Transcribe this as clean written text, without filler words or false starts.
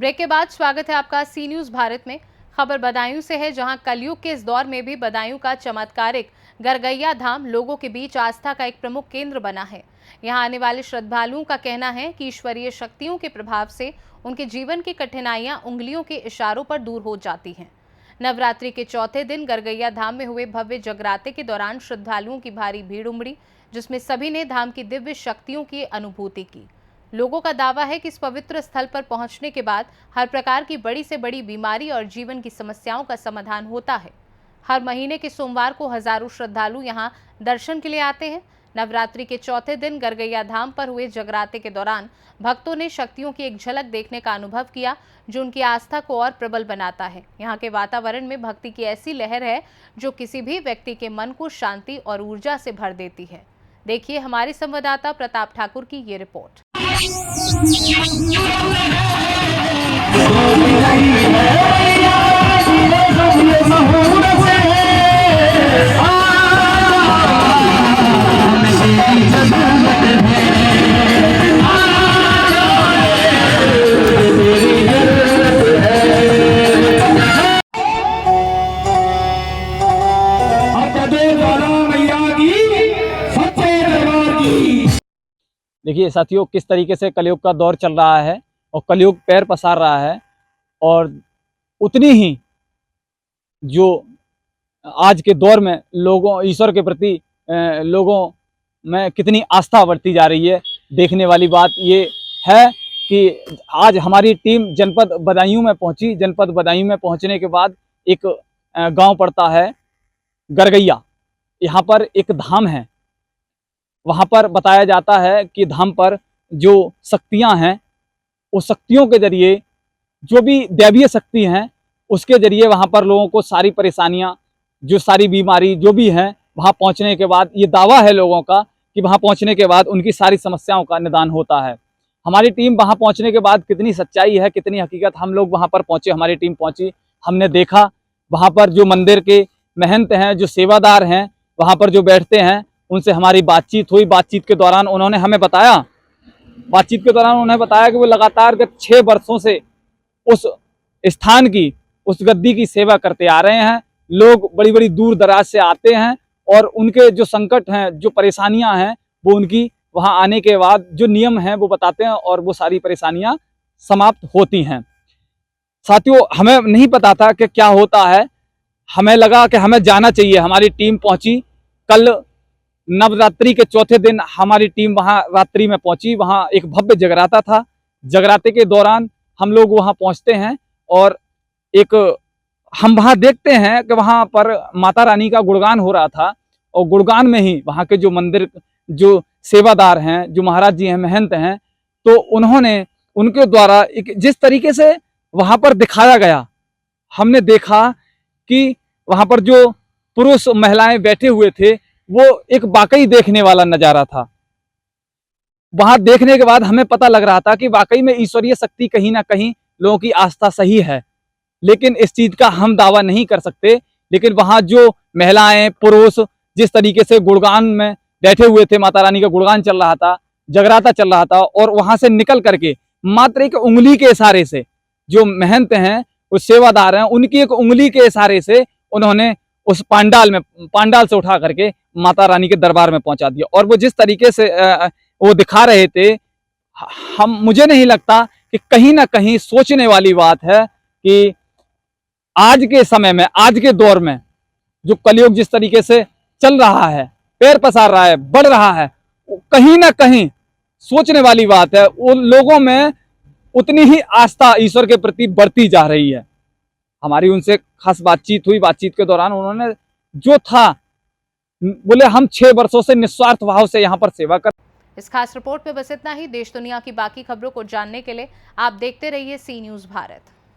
Break के बाद स्वागत है आपका सी न्यूज भारत में। खबर बदायूं से है, जहां कलयुग के इस दौर में भी बदायूं का चमत्कारिक गरगैया धाम लोगों के बीच आस्था का एक प्रमुख केंद्र बना है। यहां आने वाले श्रद्धालुओं का कहना है कि ईश्वरीय शक्तियों के प्रभाव से उनके जीवन की कठिनाइयां उंगलियों के इशारों पर दूर हो जाती हैं। नवरात्रि के चौथे दिन गरगैया धाम में हुए भव्य जगराते के दौरान श्रद्धालुओं की भारी भीड़ उमड़ी, जिसमें सभी ने धाम की दिव्य शक्तियों की अनुभूति की। लोगों का दावा है कि इस पवित्र स्थल पर पहुंचने के बाद हर प्रकार की बड़ी से बड़ी बीमारी और जीवन की समस्याओं का समाधान होता है। हर महीने के सोमवार को हजारों श्रद्धालु यहां दर्शन के लिए आते हैं। नवरात्रि के चौथे दिन गरगैया धाम पर हुए जगराते के दौरान भक्तों ने शक्तियों की एक झलक देखने का अनुभव किया, जो उनकी आस्था को और प्रबल बनाता है। यहाँ के वातावरण में भक्ति की ऐसी लहर है जो किसी भी व्यक्ति के मन को शांति और ऊर्जा से भर देती है। देखिए हमारे संवाददाता प्रताप ठाकुर की ये रिपोर्ट। देखिए साथियों, किस तरीके से कलयुग का दौर चल रहा है और कलयुग पैर पसार रहा है, और उतनी ही जो आज के दौर में लोगों ईश्वर के प्रति लोगों में कितनी आस्था बढ़ती जा रही है। देखने वाली बात ये है कि आज हमारी टीम जनपद बदायूं में पहुंची। जनपद बदायूं में पहुंचने के बाद एक गांव पड़ता है गरगैया, यहाँ पर एक धाम है। वहाँ पर बताया जाता है कि धाम पर जो शक्तियाँ हैं, उस शक्तियों के जरिए, जो भी दैवीय शक्ति हैं, उसके जरिए वहाँ पर लोगों को सारी परेशानियाँ, जो सारी बीमारी जो भी हैं, वहाँ पहुँचने के बाद ये दावा है लोगों का कि वहाँ पहुँचने के बाद उनकी सारी समस्याओं का निदान होता है। हमारी टीम वहाँ पहुँचने के बाद कितनी सच्चाई है, कितनी हकीकत, हम लोग वहाँ पर पहुँचे, हमारी टीम पहुँची, हमने देखा वहाँ पर जो मंदिर के महंत हैं, जो सेवादार हैं, वहाँ पर जो बैठते हैं, उनसे हमारी बातचीत हुई। बातचीत के दौरान उन्होंने बताया कि वो लगातार गत 6 वर्षों से उस स्थान की, उस गद्दी की सेवा करते आ रहे हैं। लोग बड़ी बड़ी दूर दराज से आते हैं और उनके जो संकट हैं, जो परेशानियां हैं, वो उनकी वहां आने के बाद जो नियम हैं वो बताते हैं और वो सारी परेशानियां समाप्त होती हैं। साथियों, हमें नहीं पता था कि क्या होता है, हमें लगा कि हमें जाना चाहिए। हमारी टीम पहुंची। कल नवरात्रि के चौथे दिन हमारी टीम वहां रात्रि में पहुंची। वहां एक भव्य जगराता था। जगराते के दौरान हम लोग वहां पहुंचते हैं और हम वहां देखते हैं कि वहां पर माता रानी का गुणगान हो रहा था, और गुणगान में ही वहां के जो मंदिर, जो सेवादार हैं, जो महाराज जी हैं, महंत हैं, तो उन्होंने उनके द्वारा एक जिस तरीके से वहां पर दिखाया गया, हमने देखा कि वहां पर जो पुरुष महिलाएं बैठे हुए थे, वो एक वाकई देखने वाला नजारा था। वहां देखने के बाद हमें पता लग रहा था कि वाकई में ईश्वरीय शक्ति कहीं ना कहीं लोगों की आस्था सही है, लेकिन इस चीज का हम दावा नहीं कर सकते। लेकिन वहां जो महिलाएं, पुरुष जिस तरीके से गुणगान में बैठे हुए थे, माता रानी का गुणगान चल रहा था, जगराता चल रहा था, और वहां से निकल करके मात्र एक उंगली के इशारे से, जो महंत हैं, उस सेवादार हैं, उनकी एक उंगली के इशारे से उन्होंने उस पांडाल से उठा करके माता रानी के दरबार में पहुंचा दिया। और वो जिस तरीके से वो दिखा रहे थे, मुझे नहीं लगता कि कहीं ना कहीं सोचने वाली बात है कि आज के समय में, आज के दौर में जो कलयुग जिस तरीके से चल रहा है, पैर पसार रहा है, बढ़ रहा है, कहीं ना कहीं सोचने वाली बात है। उन लोगों में उतनी ही आस्था ईश्वर के प्रति बढ़ती जा रही है। हमारी उनसे खास बातचीत हुई। बातचीत के दौरान उन्होंने जो था, बोले हम 6 वर्षों से निस्वार्थ भाव से यहाँ पर सेवा कर। इस खास रिपोर्ट में बस इतना ही। देश दुनिया की बाकी खबरों को जानने के लिए आप देखते रहिए सी न्यूज भारत।